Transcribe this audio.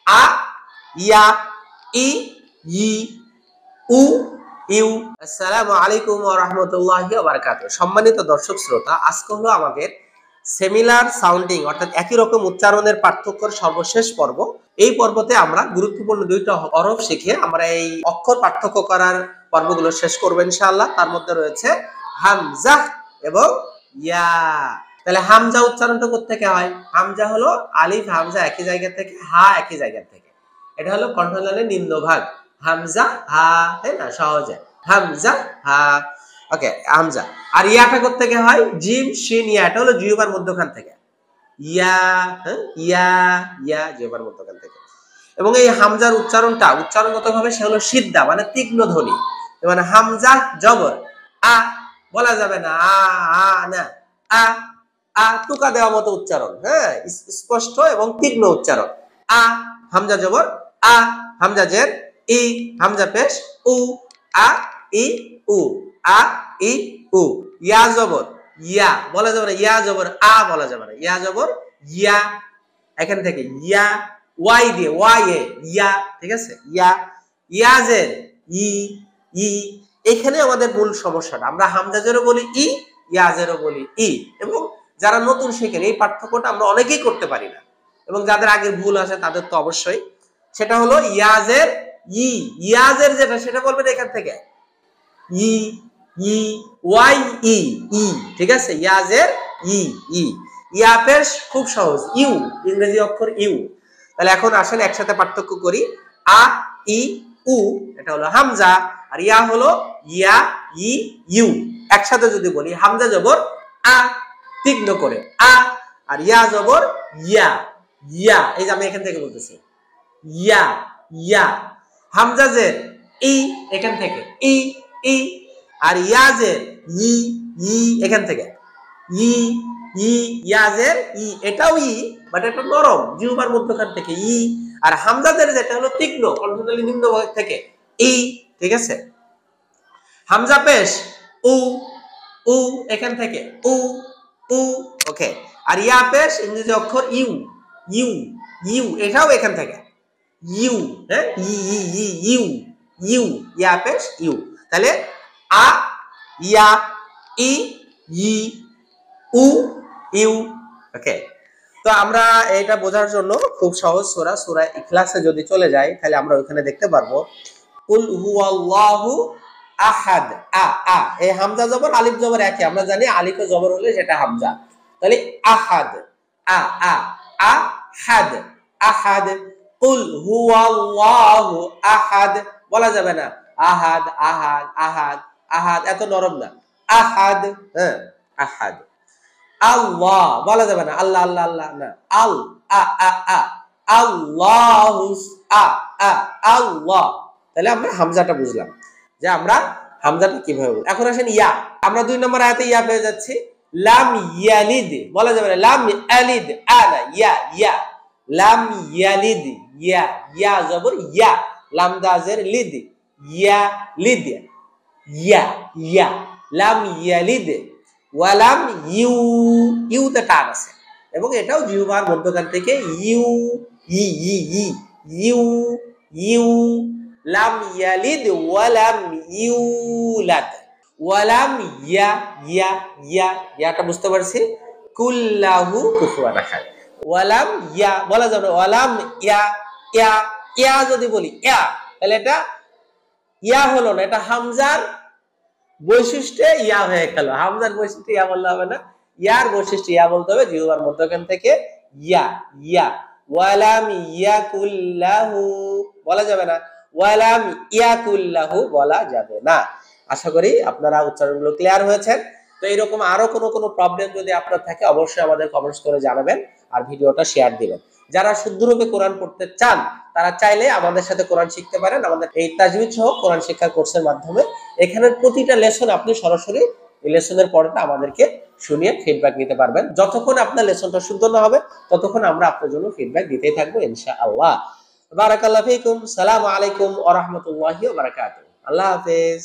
আ ইয়া ই ই উ you. আসসালামু আলাইকুম ওয়া রাহমাতুল্লাহি ওয়া বারাকাতুহু। সম্মানিত দর্শক শ্রোতা, আজকে হলো আমাদের সিমিলার সাউন্ডিং অর্থাৎ একই রকম উচ্চারণের পার্থক্যের সর্বশেষ পর্ব। এই পর্বতে আমরা গুরুত্বপূর্ণ দুইটা হরফ শিখে আমরা এই অক্ষর পার্থক্য করার পর্বগুলো শেষ করব ইনশাআল্লাহ। তার মধ্যে রয়েছে হামজা এবং ইয়া। তাহলে হামজা উচ্চারণটা কোত্থেকে হয়? হামজা হলো আলিফ হামজা একই জায়গা থেকে, হা একই জায়গা থেকে। এটা হলো কণ্ঠনালীর নিম্নভাগ। হামজা হা, তাই না? সহজে হামজা হা। ওকে, হামজা। আর ইয়াটা কোত্থেকে হয়? জিম শিন ইয়া। এটা হলো জিহ্বার মধ্যখান থেকে। ইয়া, হ্যাঁ, ইয়া ইয়া জিহ্বার মধ্যখান থেকে। এবং এই হামজার উচ্চারণগতভাবে সে হলো সিদ্ধা, মানে তীক্ষ্ণ ধ্বনি। মানে হামজা জবর আ বলা যাবে না, আ আ না, আ আ টুকা দেওয়ার মতো উচ্চারণ, হ্যাঁ, স্পষ্ট এবং তীক্ষ্ণ উচ্চারণ। আ হামজা জবর আ, হামজা জের ই, হামজা পেশ উ, আ ই উ, আ ই উ। ইয়া জবর ইয়া বলা যাবে না, ইয়া জবর আ বলা যাবে না, ইয়া জবর ইয়া। এখান থেকে ইয়া, ওয়াই দিয়ে ওয়াই এ ইয়া, ঠিক আছে? ইয়া। ইয়াজের ই ই। এখানে আমাদের মূল সমস্যাটা, আমরা হামজাজেরও বলি ই, ইয়াজেরও বলি ই। এবং যারা নতুন শেখেন এই পার্থক্যটা আমরা অনেকেই করতে পারি না, এবং যাদের আগে ভুল আছে তাদের তো অবশ্যই। সেটা হলো ইয়াজের ই, ইয়াজের যেটা সেটা বলবেন এখান থেকে ই ই, ওয়াই ই ই, ঠিক আছে? ইয়াজের ই ই। ইয়া পেশ খুব সহজ, ইউ, ইংরেজি অক্ষর ইউ। তাহলে এখন আসেন একসাথে পার্থক্য করি। আ ই উ এটা হলো হামজা, আর ইয়া হলো ইয়া ই ইউ। একসাথে যদি বলি, হামজা জবর আ তীক্ষ্ণ করে আ, আর ইয়া জবর ইয়া ইয়া। এই যে আমি এখান থেকে বলতেছি ইয়া ইয়া। হামজা জের ই এখান থেকে ই ই, আর ইয়াজের ই ই এখান থেকে ই ই, ইয়াজের ই, এটাও ই বাট এটা নরম জিহ্বার মধ্যখান থেকে ই। আর হামজাদের যেটা হলো তীক্ষ্ণ কণ্ঠনালী নিম্নভাগ থেকে ই, ঠিক আছে? হামজা পেশ উ উ এখান থেকে উ উ, ওকে। আর ইয়া পেশ ইংরেজি অক্ষর ইউ ইউ ইউ, এটাও এখান থেকে ইউ, হ্যাঁ, ই ই ই ইউ ইউ, ইয়া পেশ ইউ। তাহলে আ ইয়া ই ই উ ইউ, ওকে। তো আমরা এটা বোঝার জন্য খুব সহজ সূরা, সূরা ইখলাসে যদি চলে যাই তাহলে আমরা ওখানে দেখতে পারবো কুল হুয়াল্লাহু আহাদ। আ আ, এই হামজা জবর আলিফ জবর একই, আমরা জানি আলিফে জবর হলে সেটা হামজা। তাহলে আহাদ, আ আ, আহাদ আহাদ। কুল হুয়াল্লাহু আহাদ বলা যাবে না, আহাদ আহাদ আহাদ আহাদ, এত নরম না, আহাদ, হ্যাঁ, আহাদ। আল্লাহ বলা যাবে না, আল্লাহ আল্লাহ আল্লাহ না, আল আ আ আ, আল্লাহু আ আ, আল্লাহ। তাহলে আমরা হামজাটা বুঝলাম যে আমরা হামজাটা কিভাবে বলবো। এখন আসেন ইয়া। আমরা 2 নম্বর আয়াতে ইয়া পেয়ে যাচ্ছি। লাম ইয়ালিদ বলা যাবে না, লাম ইয়ালিদ আনা, ইয়া ইয়া, লাম ইয়ালিদ ইয়া, ইয়া জবর ইয়া, লাম দাজের লিদ, ইয়া লিদ, ইয়া ইয়া, লাম ইয়ালিদ ওয়ালাম ইউ, ইউতে টান আছে এবং এটাও জিহ্বার মধ্যখান থেকে ইউ ই ই ই, ইউ ইউ। লাম ইয়ালিদ ওয়ালাম ইউলাদ, ওয়ালাম ইয়া ইয়া ইয়া, ইয়াটা বুঝতে পারছি। কুল্লাহু কুফুয়ান আহাদ, ওয়ালাম ইয়া বলা যাবে, ওয়ালাম ইয়া ইয়া। ইয়া যদি বলি ইয়া, তাহলে এটা ইয়া হলো না, এটা হামজার বৈশিষ্ট্যে ইয়া হয়ে গেল। হামজার বৈশিষ্ট্য ইয়া বললে হবে না, ইয়ার বৈশিষ্ট্য ইয়া বলতে হবে, জিহ্বার মধ্যখান থেকে ইয়া ইয়া। ওয়ালাম ইয়াকুল্লাহু বলা যাবে না, ওয়ালাম ইয়াকুল্লাহু বলা যাবে না। আশা করি আপনারা উচ্চারণগুলো ক্লিয়ার হয়েছেন। তো এইরকম আরো কোনো প্রবলেম যদি আপনার থাকে অবশ্যই আমাদের কমেন্টস করে জানাবেন আর ভিডিওটা শেয়ার দিবেন। যারা শুদ্ধরূপে কোরআন পড়তে চান তারা চাইলে আমাদের সাথে কোরআন শিখতে পারেন, আমাদের এই তাজবিদ সহ কোরআন শিক্ষা কোর্সের মাধ্যমে। এখানের প্রতিটা লেসন আপনি সরাসরি এই লেসনের পড়াটা আমাদেরকে শুনিয়ে ফিডব্যাক নিতে পারবেন। যতক্ষণ আপনার লেসনটা শুদ্ধ না হবে ততক্ষণ আমরা আপনার জন্য ফিডব্যাক দিতেই থাকবো ইনশাআল্লাহ। বারাকাল্লাহু ফিকুম। সালামু আলাইকুম ওয়া রাহমাতুল্লাহি ওয়া বারাকাতুহু। আল্লাহ হাফেজ।